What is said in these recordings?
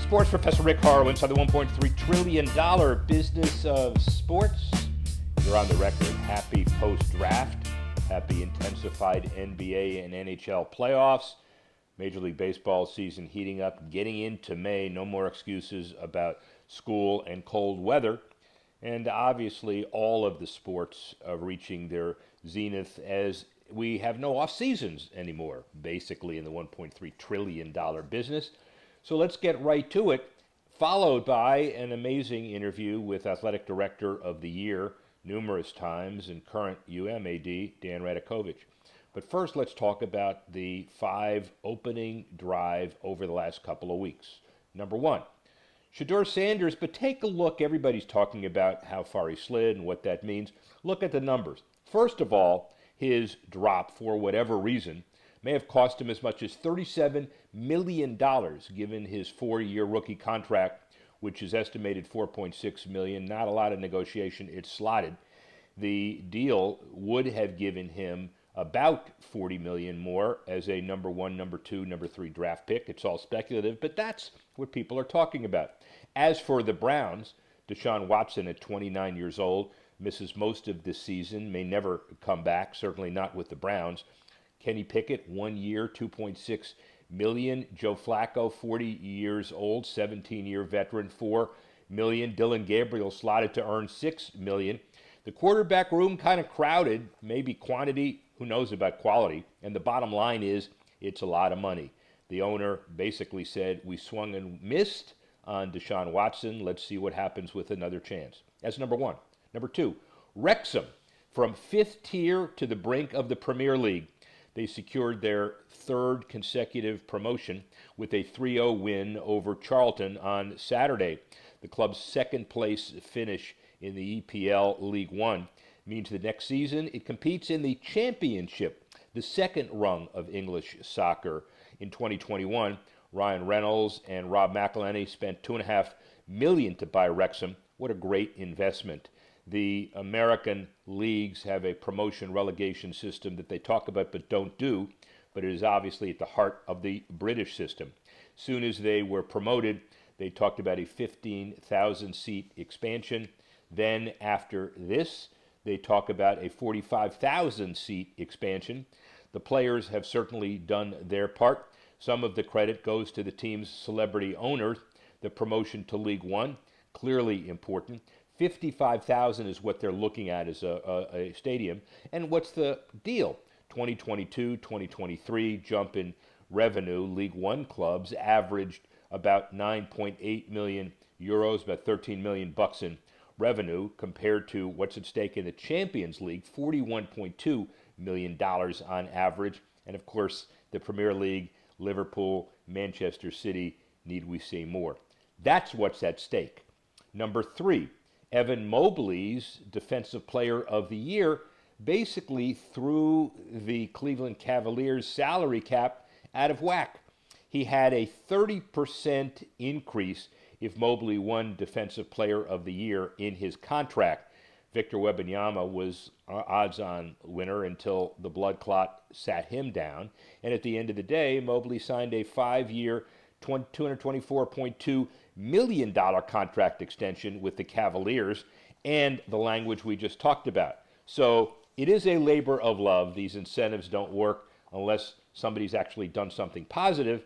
Sports Professor Rick Horrow inside the $1.3 trillion business of sports. You're on the record. Happy post-draft. Happy intensified NBA and NHL playoffs. Major League Baseball season heating up, getting into May. No more excuses about school and cold weather. And obviously all of the sports are reaching their zenith as we have no off seasons anymore, basically in the $1.3 trillion business. So let's get right to it, followed by an amazing interview with Athletic Director of the Year numerous times and current UMAD, Dan Radakovich. But first, let's talk about the 5 opening drive over the last couple of weeks. Number 1, Shedeur Sanders, but take a look. Everybody's talking about how far he slid and what that means. Look at the numbers. First of all, his drop, for whatever reason, may have cost him as much as $37 million given his 4-year rookie contract, which is estimated $4.6 million. Not a lot of negotiation. It's slotted. The deal would have given him about $40 million more as a number 1, number 2, number 3 draft pick. It's all speculative, but that's what people are talking about. As for the Browns, Deshaun Watson at 29 years old, misses most of this season, may never come back, certainly not with the Browns. Kenny Pickett, 1 year, $2.6 million. Joe Flacco, 40 years old, 17-year veteran, $4 million. Dylan Gabriel slotted to earn $6 million. The quarterback room kind of crowded, maybe quantity, who knows about quality. And the bottom line is, it's a lot of money. The owner basically said, we swung and missed on Deshaun Watson. Let's see what happens with another chance. That's number 1. Number 2, Wrexham, from 5th tier to the brink of the Premier League. They secured their 3rd consecutive promotion with a 3-0 win over Charlton on Saturday. The club's 2nd place finish in the EPL League One means the next season it competes in the Championship, the 2nd rung of English soccer. In 2021, Ryan Reynolds and Rob McElhenney spent $2.5 million to buy Wrexham. What a great investment. The American leagues have a promotion relegation system that they talk about but don't do, but it is obviously at the heart of the British system. Soon as they were promoted, they talked about a 15,000-seat expansion. Then after this, they talk about a 45,000-seat expansion. The players have certainly done their part. Some of the credit goes to the team's celebrity owners. The promotion to League One, clearly important. 55,000 is what they're looking at as a stadium. And what's the deal? 2022, 2023 jump in revenue. League One clubs averaged about 9.8 million euros, about 13 million bucks in revenue, compared to what's at stake in the Champions League, $41.2 million on average. And of course, the Premier League, Liverpool, Manchester City, need we say more? That's what's at stake. Number 3, Evan Mobley's Defensive Player of the Year basically threw the Cleveland Cavaliers salary cap out of whack. He had a 30% increase if Mobley won Defensive Player of the Year in his contract. Victor Wembanyama was odds-on winner until the blood clot sat him down. And at the end of the day, Mobley signed a 5-year, $224.2 million contract extension with the Cavaliers, and the language we just talked about. So it is a labor of love. These incentives don't work unless somebody's actually done something positive,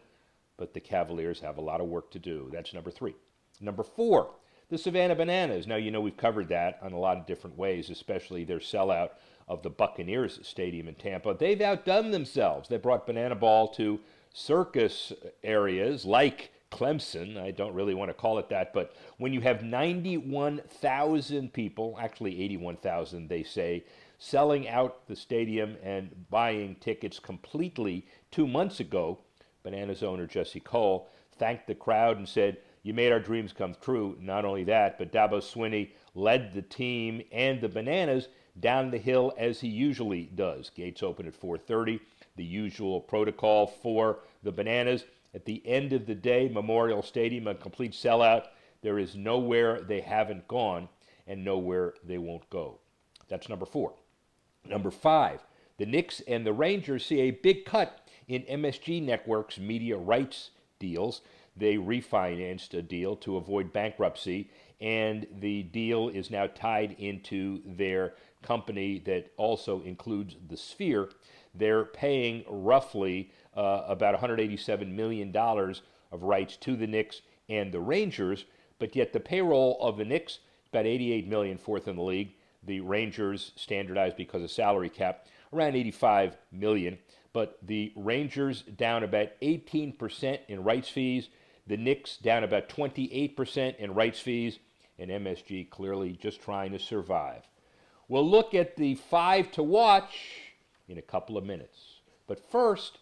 but the Cavaliers have a lot of work to do. That's number 3. Number 4, the Savannah Bananas. Now, you know we've covered that on a lot of different ways, especially their sellout of the Buccaneers Stadium in Tampa. They've outdone themselves. They brought banana ball to circus areas like Clemson. I don't really want to call it that, but when you have 91,000 people, actually 81,000 they say, selling out the stadium and buying tickets completely 2 months ago, Bananas owner Jesse Cole thanked the crowd and said, "You made our dreams come true." Not only that, but Dabo Swinney led the team and the Bananas down the hill as he usually does. Gates open at 4:30, the usual protocol for the Bananas. At the end of the day, Memorial Stadium, a complete sellout. There is nowhere they haven't gone and nowhere they won't go. That's number 4. Number 5, the Knicks and the Rangers see a big cut in MSG Network's media rights deals. they refinanced a deal to avoid bankruptcy, and the deal is now tied into their company that also includes the Sphere. They're paying roughly about $187 million of rights to the Knicks and the Rangers, but yet the payroll of the Knicks is about $88 million, fourth in the league. The Rangers, standardized because of salary cap, around $85 million. But the Rangers down about 18% in rights fees. The Knicks down about 28% in rights fees. And MSG clearly just trying to survive. We'll look at the 5 to watch in a couple of minutes. But first,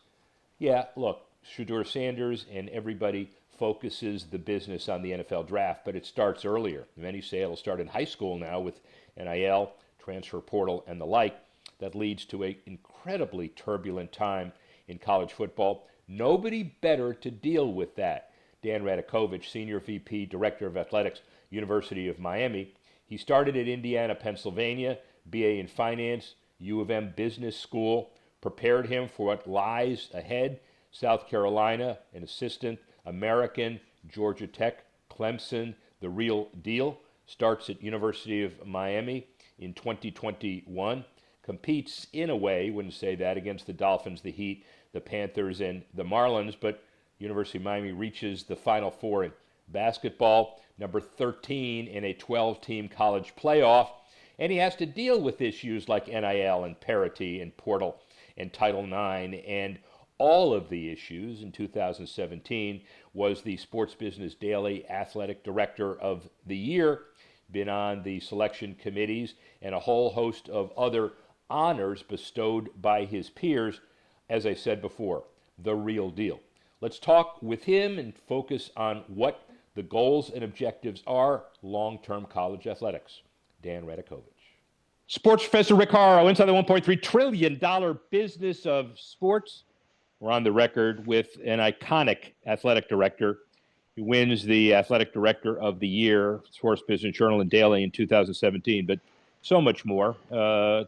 look, Shedeur Sanders and everybody focuses the business on the NFL draft, but it starts earlier. Many say it'll start in high school now with NIL, transfer portal, and the like. That leads to an incredibly turbulent time in college football. Nobody better to deal with that. Dan Radakovich, Senior VP, Director of Athletics, University of Miami. He started at Indiana, Pennsylvania, BA in Finance, U of M Business School, prepared him for what lies ahead. South Carolina, an assistant, American, Georgia Tech, Clemson, the real deal. Starts at University of Miami in 2021. Competes in a way, wouldn't say that, against the Dolphins, the Heat, the Panthers, and the Marlins, but University of Miami reaches the Final Four in basketball, number 13 in a 12-team college playoff, and he has to deal with issues like NIL and parity and portal and Title IX, and all of the issues. In 2017 was the Sports Business Daily Athletic Director of the Year, been on the selection committees, and a whole host of other honors bestowed by his peers. As I said before, the real deal. Let's talk with him and focus on what the goals and objectives are long-term college athletics. Dan Radakovich. Sports Professor Rick Horrow, inside the $1.3 trillion business of sports. We're on the record with an iconic athletic director. He wins the Athletic Director of the Year, Sports Business Journal and Daily in 2017, but so much more.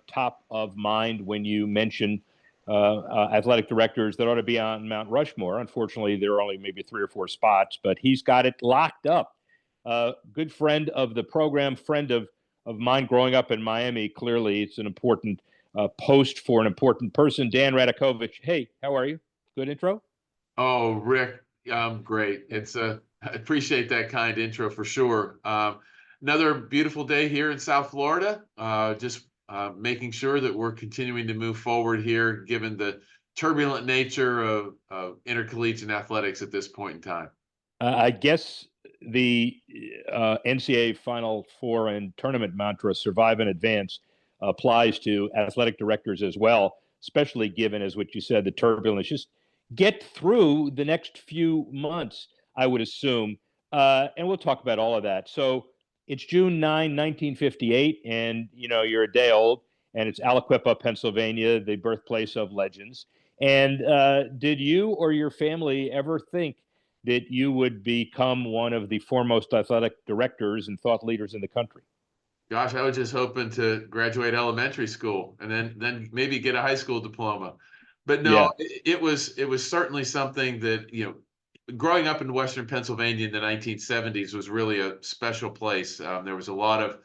Top of mind when you mention athletic directors that ought to be on Mount Rushmore. Unfortunately, there are only maybe 3 or 4 spots, but he's got it locked up. Good friend of the program, friend of mine growing up in Miami. Clearly, it's an important post for an important person. Dan Radakovich. Hey, how are you? Good intro? Oh, Rick, great. I appreciate that kind intro for sure. Another beautiful day here in South Florida. Just making sure that we're continuing to move forward here, given the turbulent nature of intercollegiate athletics at this point in time. I guess the NCAA Final Four and tournament mantra, survive and advance, applies to athletic directors as well, especially given, as what you said, the turbulence. Just get through the next few months, I would assume. And we'll talk about all of that. So it's June 9, 1958, and you're a day old, and it's Aliquippa, Pennsylvania, the birthplace of legends. And did you or your family ever think that you would become one of the foremost athletic directors and thought leaders in the country? Gosh, I was just hoping to graduate elementary school and then maybe get a high school diploma. But no, it was certainly something that, growing up in Western Pennsylvania in the 1970s was really a special place. There was a lot of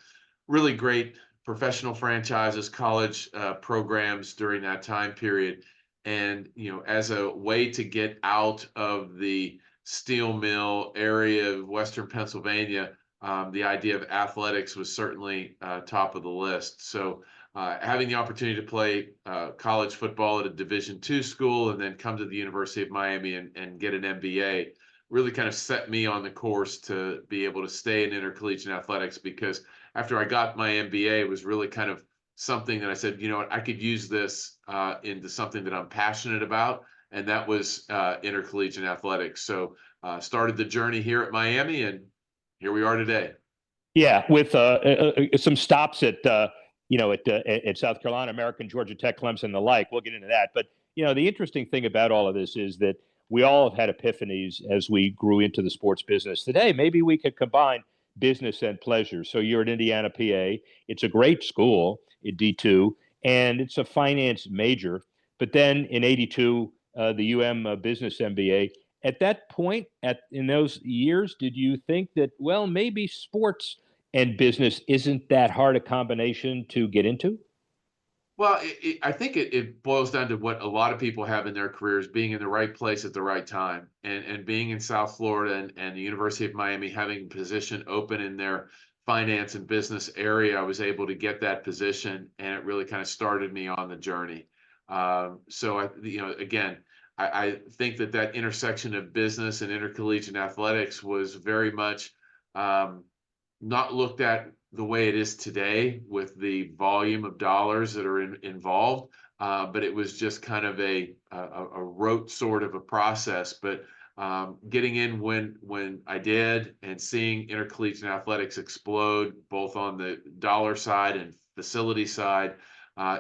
really great professional franchises, college programs during that time period. And, as a way to get out of the steel mill area of Western Pennsylvania, the idea of athletics was certainly top of the list. So having the opportunity to play college football at a Division II school and then come to the University of Miami and get an MBA really kind of set me on the course to be able to stay in intercollegiate athletics, because after I got my MBA, it was really kind of something that I said, I could use this into something that I'm passionate about, and that was intercollegiate athletics. So started the journey here at Miami, and here we are today. Yeah, with some stops at South Carolina, American, Georgia Tech, Clemson, and the like. We'll get into that. But, the interesting thing about all of this is that we all have had epiphanies as we grew into the sports business. Today, maybe we could combine business and pleasure. So you're at Indiana, PA. It's a great school at D2, and it's a finance major. But then in 82, the UM Business MBA, At that point, in those years, did you think that, well, maybe sports and business isn't that hard a combination to get into? Well, I think it boils down to what a lot of people have in their careers, being in the right place at the right time, and being in South Florida and the University of Miami having a position open in their finance and business area. I was able to get that position, and it really kind of started me on the journey. So again, I think that intersection of business and intercollegiate athletics was very much um, not looked at the way it is today with the volume of dollars that are involved. But it was just kind of a rote sort of a process. But getting in when I did and seeing intercollegiate athletics explode both on the dollar side and facility side,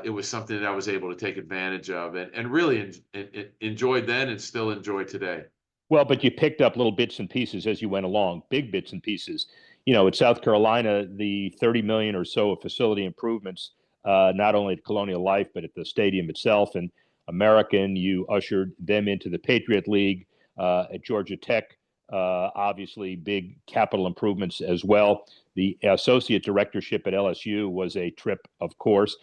it was something that I was able to take advantage of and really enjoyed then and still enjoy today. Well, but you picked up little bits and pieces as you went along, big bits and pieces. At South Carolina, the 30 million or so of facility improvements, not only at Colonial Life but at the stadium itself. And American, you ushered them into the Patriot League. At Georgia Tech, obviously big capital improvements as well. The associate directorship at LSU was a trip, of course.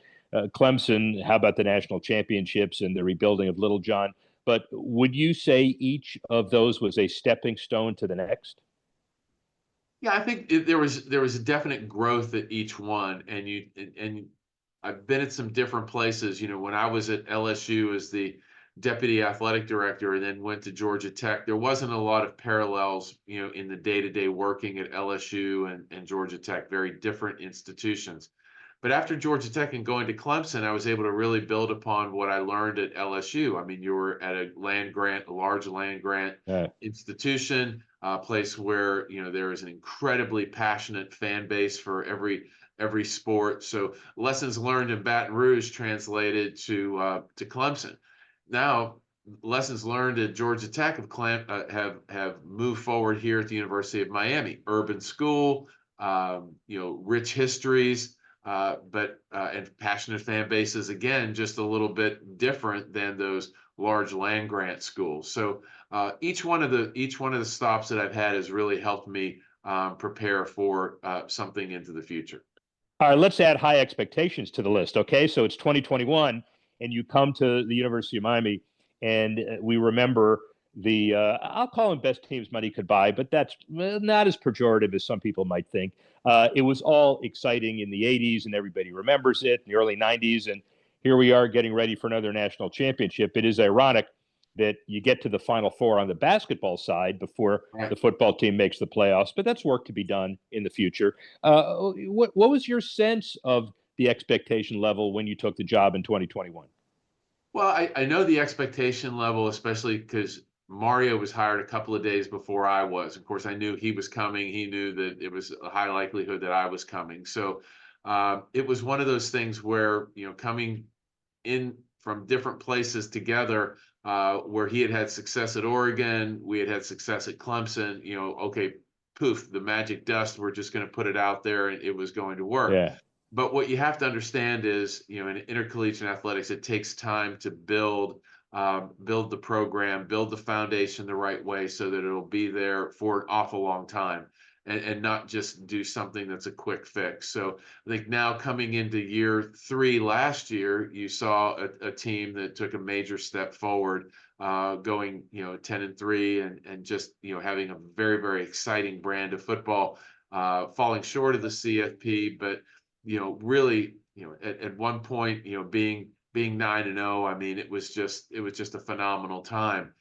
Clemson, how about the national championships and the rebuilding of Littlejohn? But would you say each of those was a stepping stone to the next? Yeah, I think there was a definite growth at each one, and I've been at some different places. When I was at LSU as the deputy athletic director, and then went to Georgia Tech, there wasn't a lot of parallels, in the day-to-day working at LSU and Georgia Tech, very different institutions. But after Georgia Tech and going to Clemson, I was able to really build upon what I learned at LSU. I mean, you were at a large land grant Yeah. institution, a place where there is an incredibly passionate fan base for every sport. So lessons learned in Baton Rouge translated to Clemson. Now lessons learned at Georgia Tech have moved forward here at the University of Miami. Urban school, rich histories, but and passionate fan bases, again, just a little bit different than those large land grant schools. So each one of the stops that I've had has really helped me prepare for something into the future. All right, let's add high expectations to the list. Okay, so it's 2021, and you come to the University of Miami, and we remember the I'll call them best teams money could buy, but that's not as pejorative as some people might think. It was all exciting in the 80s, and everybody remembers it, in the early 90s, and here we are getting ready for another national championship. It is ironic that you get to the Final Four on the basketball side before Right. the football team makes the playoffs, but that's work to be done in the future. What was your sense of the expectation level when you took the job in 2021? Well, I know the expectation level, especially because Mario was hired a couple of days before I was. Of course, I knew he was coming. He knew that it was a high likelihood that I was coming. So it was one of those things where, coming in from different places together, where he had had success at Oregon, we had had success at Clemson, okay, poof, the magic dust, we're just going to put it out there and it was going to work. Yeah. But what you have to understand is, in intercollegiate athletics, it takes time to build the program, build the foundation the right way so that it'll be there for an awful long time and not just do something that's a quick fix. So I think now coming into year 3 last year, you saw a team that took a major step forward, going, 10-3 and just, having a very, very exciting brand of football, falling short of the CFP, but really, at one point, being 9-0, I mean, it was just a phenomenal time.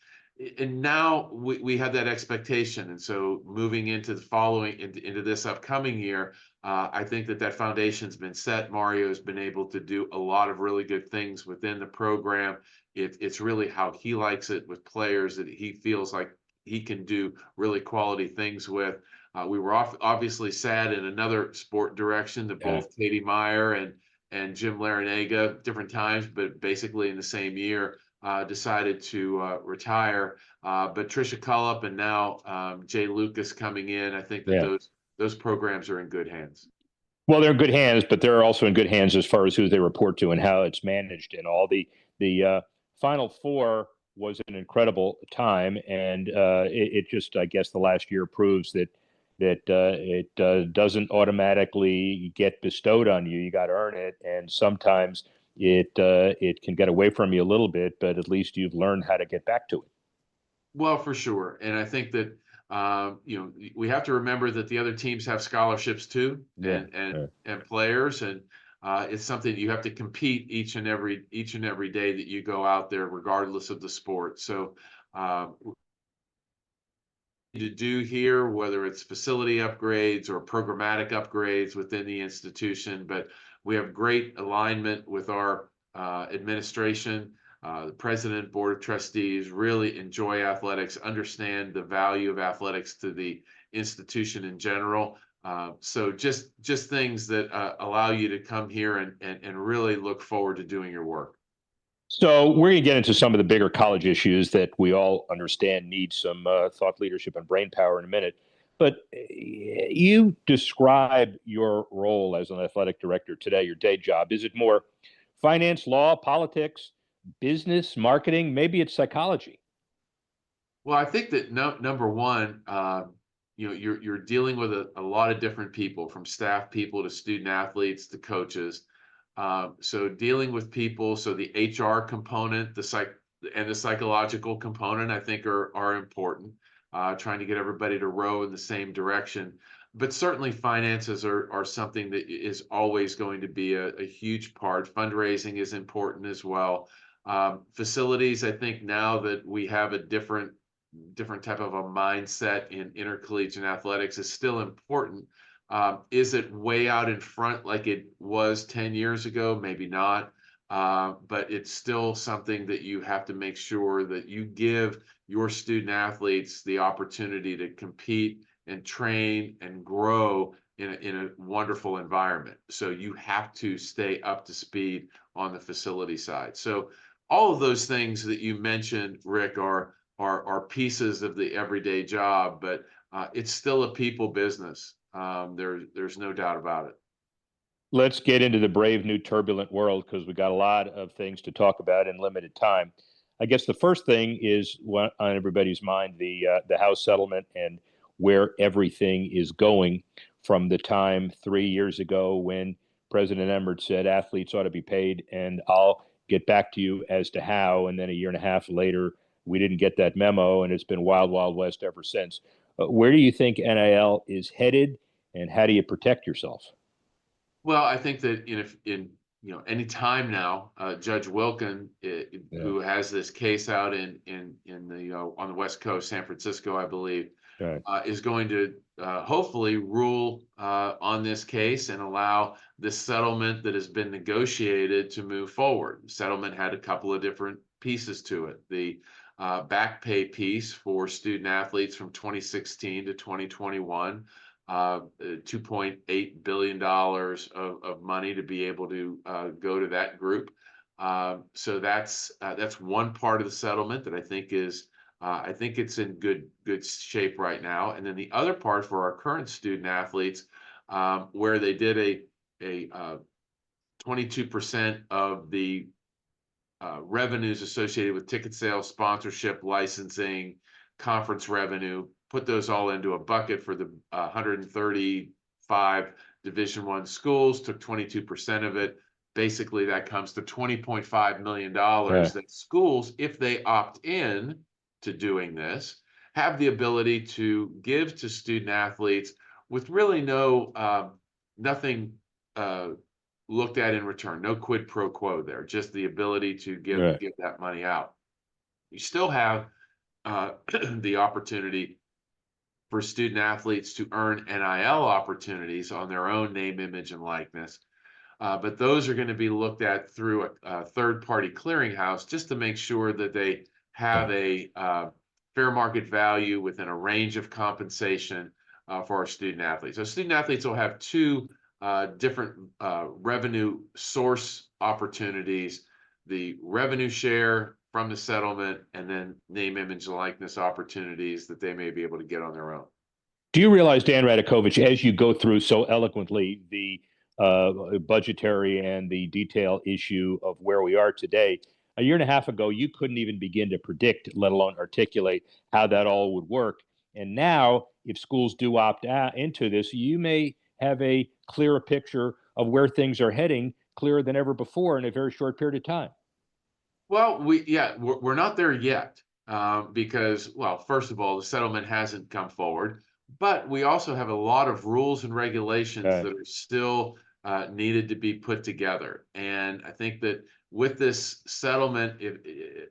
And now we have that expectation. And so moving into into this upcoming year, I think that foundation's been set. Mario has been able to do a lot of really good things within the program. It's really how he likes it with players that he feels like he can do really quality things with. We were obviously sad in another sport direction that Yeah. both Katie Meyer and Jim Larinaga, different times, but basically in the same year, decided to retire. But Tricia Cullop and now Jay Lucas coming in, I think that Yeah. those programs are in good hands. Well, they're in good hands, but they're also in good hands as far as who they report to and how it's managed. And all the Final Four was an incredible time, and it just, I guess, the last year proves that it doesn't automatically get bestowed on you. You got to earn it, and sometimes it can get away from you a little bit, but at least you've learned how to get back to it. Well, for sure. And I think that we have to remember that the other teams have scholarships too, Yeah. and players, and it's something you have to compete each and every day that you go out there, regardless of the sport. So to do here, whether it's facility upgrades or programmatic upgrades within the institution, but we have great alignment with our administration. The president, board of trustees really enjoy athletics, understand the value of athletics to the institution in general. So just things that allow you to come here and really look forward to doing your work. So we're going to get into some of the bigger college issues that we all understand need some thought leadership and brain power in a minute. But you describe your role as an athletic director today, your day job. Is it more finance, law, politics, business, marketing? Maybe it's psychology. Well, I think that number one, you're dealing with a lot of different people, from staff people to student athletes to coaches. So dealing with people, so the HR component, the psychological component, I think are important. Trying to get everybody to row in the same direction, but certainly finances are something that is always going to be a huge part. Fundraising is important as well. Facilities, I think now that we have a different type of a mindset in intercollegiate athletics, is still important. Is it way out in front like it was 10 years ago? Maybe not. But it's still something that you have to make sure that you give your student athletes the opportunity to compete and train and grow in a wonderful environment. So you have to stay up to speed on the facility side. So all of those things that you mentioned, Rick, are pieces of the everyday job, but it's still a people business. There's no doubt about it. Let's get into the brave new turbulent world, because we got a lot of things to talk about in limited time. I guess the first thing is on everybody's mind, the House settlement and where everything is going from the time 3 years ago when President Emmert said athletes ought to be paid, and I'll get back to you as to how. And then a year and a half later, we didn't get that memo, and it's been wild, wild west ever since. Where do you think NIL is headed, and how do you protect yourself? Well, I think that in any time now, Judge Wilkin, who has this case out in the on the West Coast, San Francisco, I believe, Right. Is going to hopefully rule on this case and allow this settlement that has been negotiated to move forward. The settlement had a couple of different pieces to it. The back pay piece for student athletes from 2016 to 2021. $2.8 billion of money to be able to go to that group. So that's one part of the settlement that I think is I think it's in good shape right now. And then the other part for our current student athletes, where they did a 22% of the revenues associated with ticket sales, sponsorship, licensing, conference revenue, put those all into a bucket for the 135 Division I schools, took 22% of it. Basically, that comes to $20.5 million that schools, if they opt in to doing this, have the ability to give to student athletes with really nothing looked at in return, no quid pro quo there, just the ability to give that money out. You still have the opportunity for student athletes to earn NIL opportunities on their own name, image, and likeness. But those are going to be looked at through a third-party clearinghouse, just to make sure that they have a fair market value within a range of compensation for our student athletes. So student athletes will have two different revenue source opportunities: the revenue share from the settlement, and then name, image, likeness opportunities that they may be able to get on their own. Do you realize, Dan Radakovich, as you go through so eloquently the budgetary and the detail issue of where we are today, a year and a half ago, you couldn't even begin to predict, let alone articulate how that all would work. And now, if schools do opt out into this, you may have a clearer picture of where things are heading, clearer than ever before in a very short period of time. Well, we're not there yet, because, well, first of all, the settlement hasn't come forward, but we also have a lot of rules and regulations that are still needed to be put together. And I think that with this settlement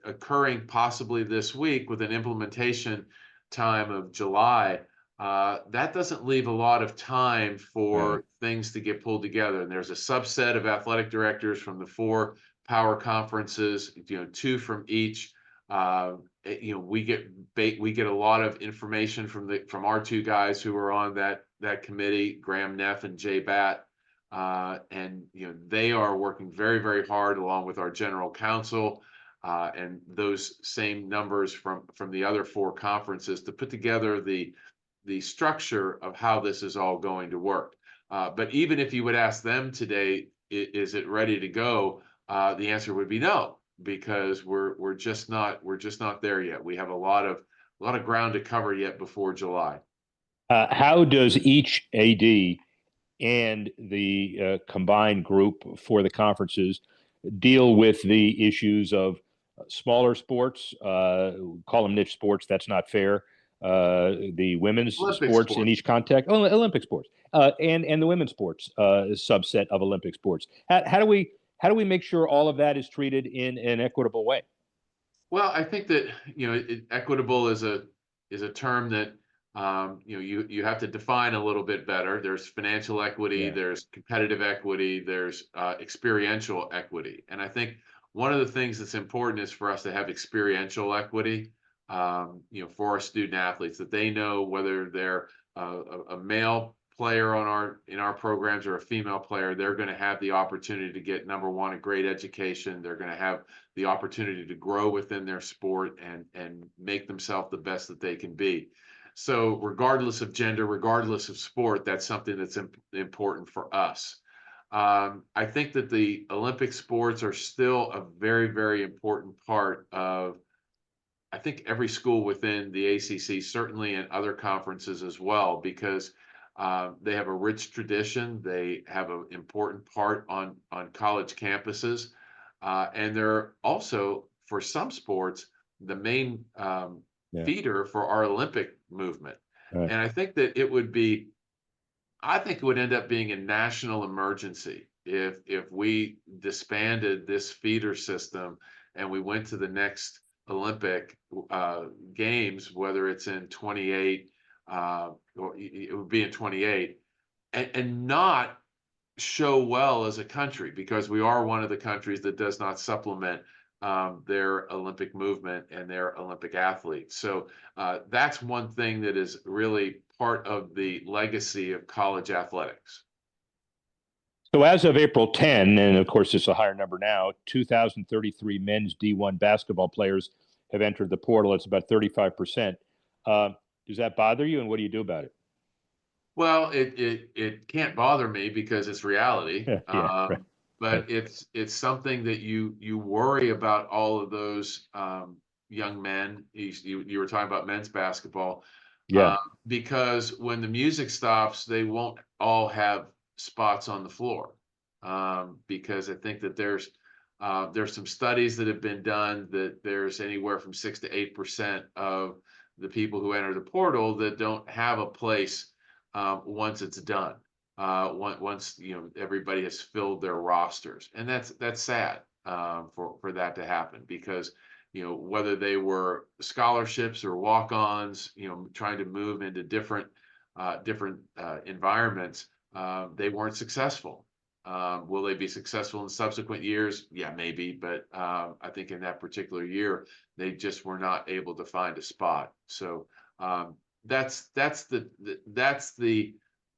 occurring possibly this week with an implementation time of July, that doesn't leave a lot of time for things to get pulled together. And there's a subset of athletic directors from the four power conferences, two from each. We get a lot of information from our two guys who are on that committee, Graham Neff and Jay Batt, and they are working very, very hard along with our general counsel and those same numbers from the other four conferences to put together the structure of how this is all going to work. But even if you would ask them today, is it ready to go? The answer would be no, because we're just not there yet. We have a lot of ground to cover yet before July. How does each AD and the combined group for the conferences deal with the issues of smaller sports? Call them niche sports. That's not fair. The women's sports in each context, Olympic sports, and the women's sports subset of Olympic sports. How do we make sure all of that is treated in an equitable way? Well, I think that equitable is a term that you have to define a little bit better. There's financial equity, there's competitive equity, there's experiential equity, and I think one of the things that's important is for us to have experiential equity. For our student athletes, that they know whether they're a male player in our programs or a female player, they're going to have the opportunity to get, number one, a great education. They're going to have the opportunity to grow within their sport and make themselves the best that they can be. So regardless of gender, regardless of sport, that's something that's important for us. I think that the Olympic sports are still a very, very important part of, I think, every school within the ACC, certainly in other conferences as well, because they have a rich tradition. They have an important part on college campuses, and they're also, for some sports, the main feeder for our Olympic movement. Right. And I think that it would end up being a national emergency if we disbanded this feeder system and we went to the next Olympic games, whether it's in 28 or it would be in 28, and not show well as a country, because we are one of the countries that does not supplement their Olympic movement and their Olympic athletes. So that's one thing that is really part of the legacy of college athletics. So as of April 10, and of course it's a higher number now, 2,033 men's D1 basketball players have entered the portal. It's about 35%. Does that bother you, and what do you do about it? Well, it can't bother me because it's reality. Right. But it's something that you worry about all of those young men. You were talking about men's basketball. Because when the music stops, they won't all have spots on the floor. Because I think that there's some studies that have been done that there's anywhere from 6 to 8% of the people who enter the portal that don't have a place once it's done. Once everybody has filled their rosters, and that's sad for that to happen, because whether they were scholarships or walk-ons, trying to move into different environments, they weren't successful. Will they be successful in subsequent years? Yeah, maybe, but I think in that particular year they just were not able to find a spot. So that's the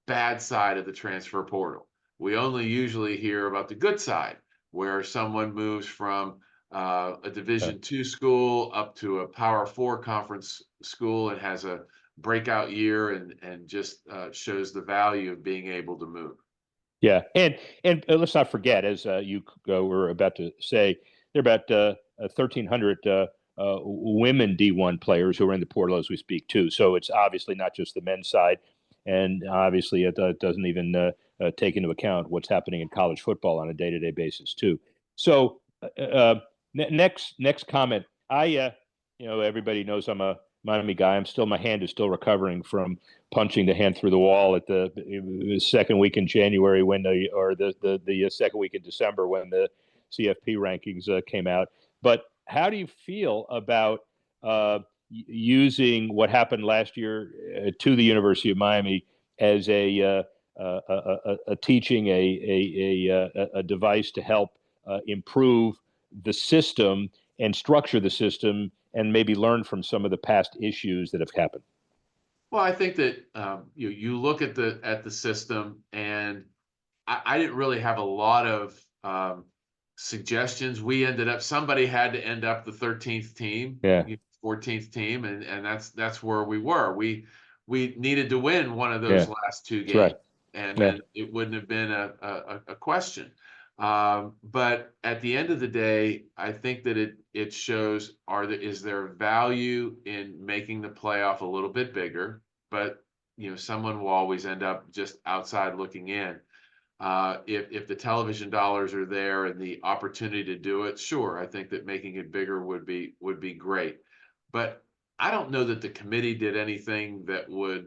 bad side of the transfer portal. We only usually hear about the good side, where someone moves from a Division II school up to a Power 4 conference school and has a breakout year and just shows the value of being able to move. Yeah, and let's not forget, as you were about to say, there are about 1,300 women D1 players who are in the portal as we speak too. So it's obviously not just the men's side, and obviously it doesn't even take into account what's happening in college football on a day-to-day basis too. So next comment. Everybody knows I'm a Miami guy. My hand is still recovering from punching the hand through the wall at the second week in January the second week in December when the CFP rankings came out. But how do you feel about using what happened last year to the University of Miami as a teaching a device to help improve the system and structure the system and maybe learn from some of the past issues that have happened? Well, I think that you look at the system, and I didn't really have a lot of suggestions. Somebody had to end up the 13th team, Yeah. 14th team, and that's where we were. We needed to win one of those last two games, right. and then it wouldn't have been a question. But at the end of the day, I think that it shows is there value in making the playoff a little bit bigger, but someone will always end up just outside looking in. If the television dollars are there and the opportunity to do it, sure, I think that making it bigger would be great. But I don't know that the committee did anything that was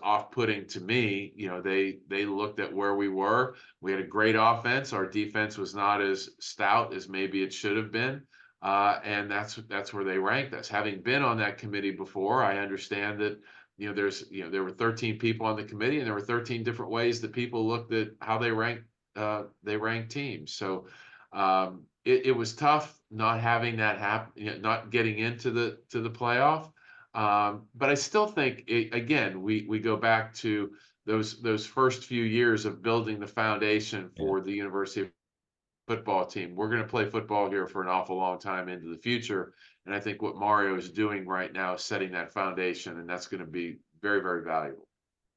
off-putting to me. They looked at where we were. We had a great offense. Our defense was not as stout as maybe it should have been. And that's where they ranked us. Having been on that committee before, I understand that there were 13 people on the committee, and there were 13 different ways that people looked at how they ranked teams. So it was tough not having that happen, not getting into the playoff. But I still think again we go back to those first few years of building the foundation for the University football team. We're going to play football here for an awful long time into the future. And I think what Mario is doing right now is setting that foundation, and that's going to be very, very valuable.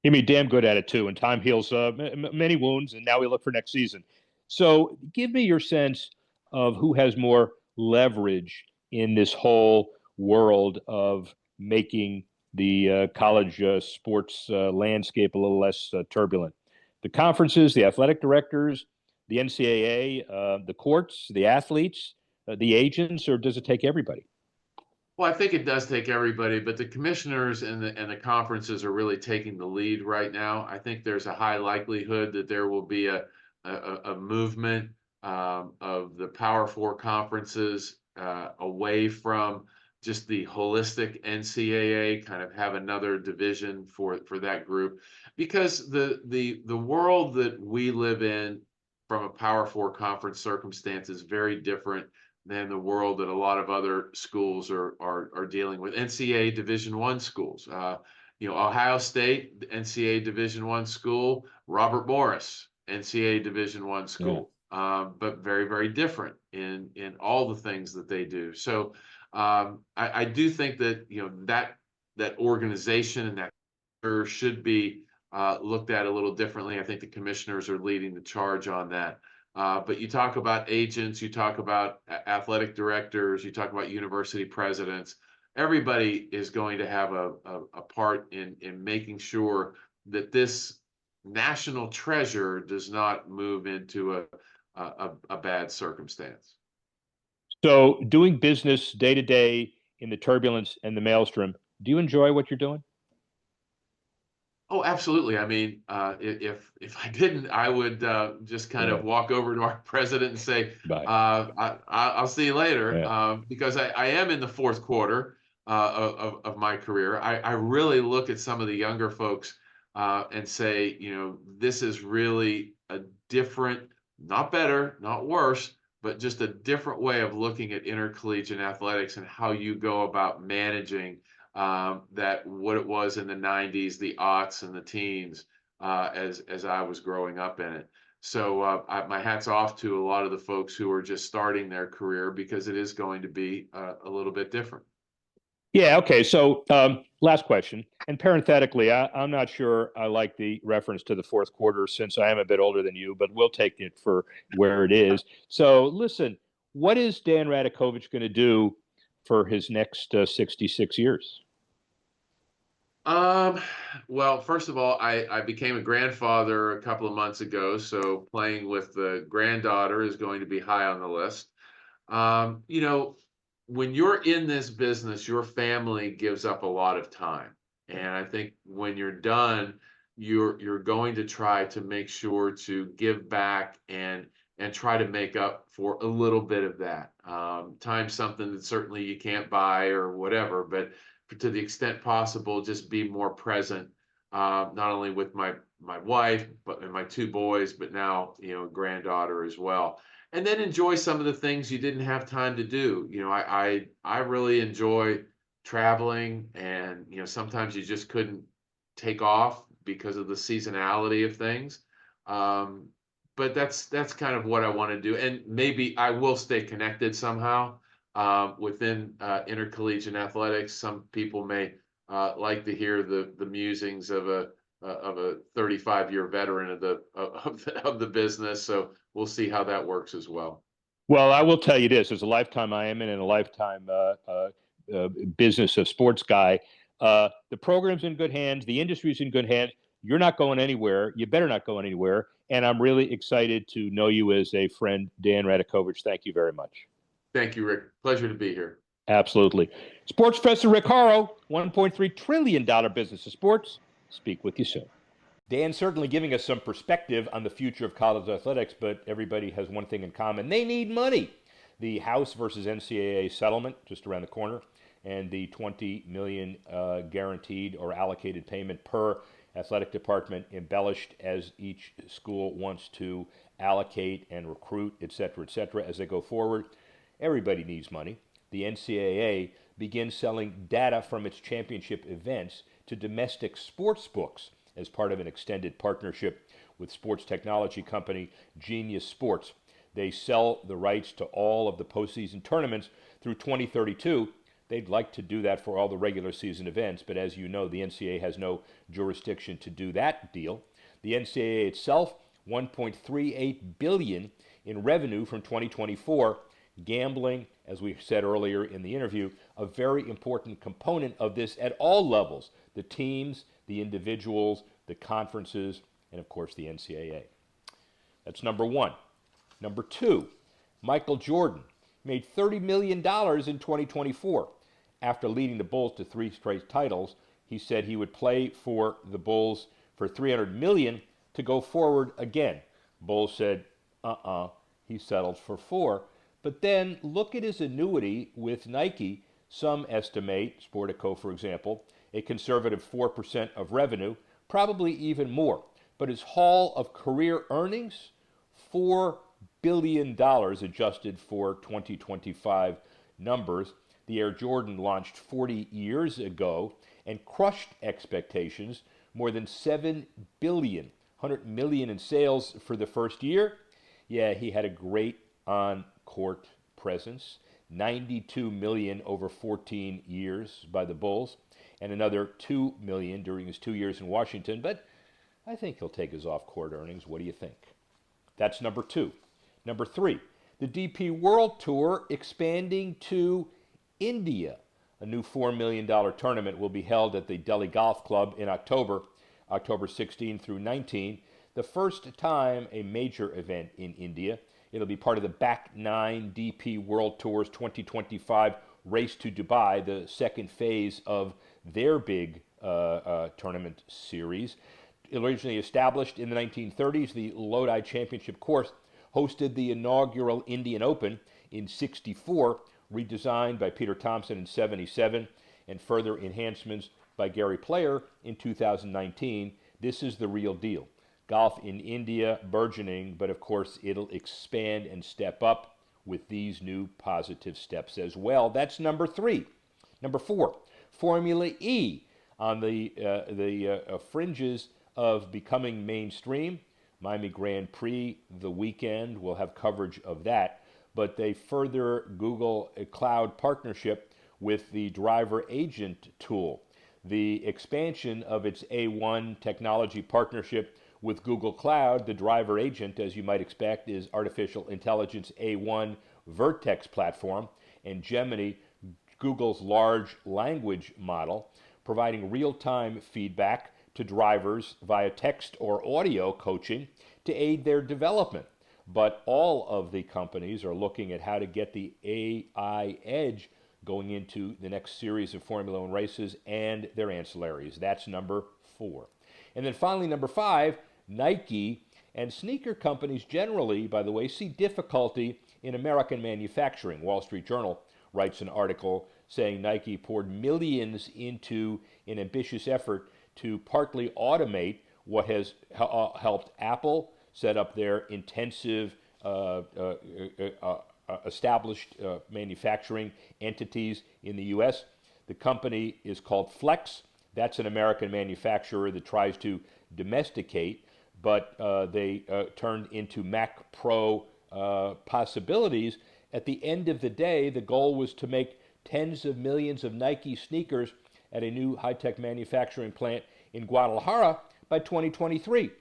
He'll be damn good at it too. And time heals many wounds. And now we look for next season. So give me your sense of who has more leverage in this whole world of making the college sports landscape a little less turbulent. The conferences, the athletic directors, the NCAA, the courts, the athletes, the agents, or does it take everybody? Well, I think it does take everybody, but the commissioners and the conferences are really taking the lead right now. I think there's a high likelihood that there will be a movement of the Power Four conferences away from just the holistic NCAA, kind of have another division for that group, because the world that we live in from a Power Four conference circumstance is very different than the world that a lot of other schools are dealing with. NCAA Division I schools, Ohio State, NCAA Division I school, Robert Morris, NCAA Division I school, but very, very different in all the things that they do. So I do think that that organization and that should be looked at a little differently. I think the commissioners are leading the charge on that. But you talk about agents, you talk about athletic directors, you talk about university presidents. Everybody is going to have a part in making sure that this national treasure does not move into a bad circumstance. So doing business day to day in the turbulence and the maelstrom, do you enjoy what you're doing? Oh, absolutely. I mean, if I didn't, I would just kind of walk over to our president and say, I'll see you later, because I am in the fourth quarter of my career. I really look at some of the younger folks and say, this is really a different, not better, not worse, but just a different way of looking at intercollegiate athletics and how you go about managing that what it was in the 90s, the aughts and the teens, as I was growing up in it. So my hat's off to a lot of the folks who are just starting their career, because it is going to be a little bit different. Yeah, okay. So, last question. And parenthetically, I'm not sure I like the reference to the fourth quarter since I am a bit older than you, but we'll take it for where it is. So, listen, what is Dan Radakovich going to do for his next 66 years? Um, well, first of all, I became a grandfather a couple of months ago, so playing with the granddaughter is going to be high on the list. You know, when you're in this business, your family gives up a lot of time. And I think when you're done, you're going to try to make sure to give back and try to make up for a little bit of that. Time's something that certainly you can't buy or whatever, but to the extent possible, just be more present, not only with my wife, but and my two boys, but now, granddaughter as well. And then enjoy some of the things you didn't have time to do. I really enjoy traveling, and sometimes you just couldn't take off because of the seasonality of things. Um, but that's kind of what I want to do, and maybe I will stay connected somehow within intercollegiate athletics. Some people may like to hear the musings of a 35-year veteran of the business. So we'll see how that works as well. Well, I will tell you this: as a lifetime I am in and a lifetime business of sports guy, the program's in good hands. The industry's in good hands. You're not going anywhere. You better not go anywhere. And I'm really excited to know you as a friend, Dan Radakovich. Thank you very much. Thank you, Rick. Pleasure to be here. Absolutely. Sports Professor Rick Horrow, $1.3 trillion business of sports. Speak with you soon. Dan certainly giving us some perspective on the future of college athletics, but everybody has one thing in common. They need money. The House versus NCAA settlement just around the corner, and the $20 million guaranteed or allocated payment per athletic department, embellished as each school wants to allocate and recruit, et cetera, as they go forward. Everybody needs money. The NCAA begins selling data from its championship events to domestic sports books as part of an extended partnership with sports technology company Genius Sports. They sell the rights to all of the postseason tournaments through 2032. They'd like to do that for all the regular season events, but as you know, the NCAA has no jurisdiction to do that deal. The NCAA itself, $1.38 billion in revenue from 2024. Gambling, as we said earlier in the interview, a very important component of this at all levels: the teams, the individuals, the conferences, and of course the NCAA. That's number one. Number two, Michael Jordan made $30 million in 2024. After leading the Bulls to 3 straight titles, he said he would play for the Bulls for $300 million to go forward again. Bulls said, he settled for 4. But then look at his annuity with Nike. Some estimate, Sportico for example, a conservative 4% of revenue, probably even more. But his haul of career earnings, $4 billion adjusted for 2025 numbers. The Air Jordan launched 40 years ago and crushed expectations, more than $7 billion, $100 million in sales for the first year. Yeah, he had a great on-court presence, $92 million over 14 years by the Bulls, and another $2 million during his 2 years in Washington. But I think he'll take his off-court earnings. What do you think? That's number two. Number three, the DP World Tour expanding to India. A new $4 million tournament will be held at the Delhi Golf Club in October 16 through 19. The first time a major event in India. It'll be part of the Back 9 DP World Tour's 2025 Race to Dubai, the second phase of their big tournament series. Originally established in the 1930s, the Lodi Championship course hosted the inaugural Indian Open in '64, redesigned by Peter Thompson in '77, and further enhancements by Gary Player in 2019. This is the real deal. Golf in India burgeoning, but of course it'll expand and step up with these new positive steps as well. That's number three. Number four, Formula E on the fringes of becoming mainstream. Miami Grand Prix the weekend, we'll have coverage of that. But they further Google a cloud partnership with the driver agent tool. The expansion of its A1 technology partnership with Google Cloud, the driver agent, as you might expect, is artificial intelligence A1 Vertex platform, and Gemini, Google's large language model, providing real-time feedback to drivers via text or audio coaching to aid their development. But all of the companies are looking at how to get the AI edge going into the next series of Formula One races and their ancillaries. That's number 4. And then finally, number 5, Nike and sneaker companies generally, by the way, see difficulty in American manufacturing. Wall Street Journal writes an article saying Nike poured millions into an ambitious effort to partly automate what has helped Apple set up their intensive established manufacturing entities in the U.S. The company is called Flex. That's an American manufacturer that tries to domesticate, but they turned into Mac Pro possibilities. At the end of the day, the goal was to make tens of millions of Nike sneakers at a new high-tech manufacturing plant in Guadalajara by 2023.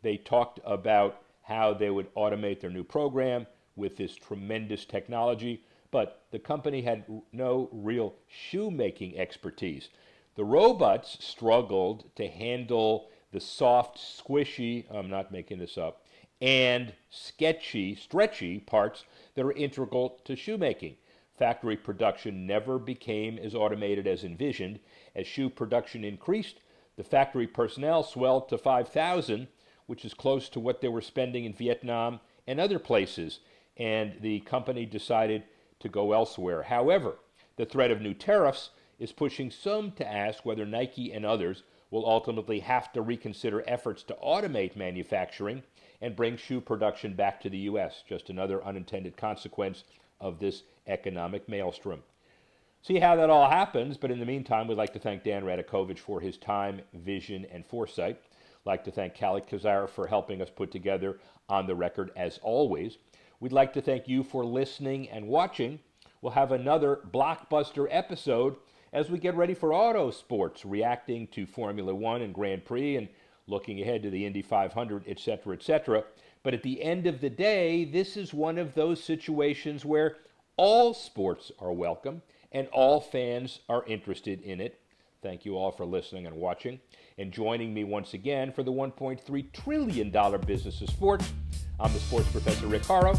They talked about how they would automate their new program with this tremendous technology, but the company had no real shoemaking expertise. The robots struggled to handle the soft, squishy, I'm not making this up, and stretchy parts that are integral to shoemaking. Factory production never became as automated as envisioned. As shoe production increased, the factory personnel swelled to 5,000, which is close to what they were spending in Vietnam and other places, and the company decided to go elsewhere. However, the threat of new tariffs is pushing some to ask whether Nike and others will ultimately have to reconsider efforts to automate manufacturing and bring shoe production back to the U.S., just another unintended consequence of this economic maelstrom. See how that all happens, but in the meantime, we'd like to thank Dan Radakovich for his time, vision, and foresight. I'd like to thank Callie Kazar for helping us put together On the Record, as always. We'd like to thank you for listening and watching. We'll have another blockbuster episode as we get ready for auto sports, reacting to Formula One and Grand Prix and looking ahead to the Indy 500, etc., etc. But at the end of the day, this is one of those situations where all sports are welcome and all fans are interested in it. Thank you all for listening and watching. And joining me once again for the $1.3 trillion business of sports, I'm the sports professor, Rick Horrow.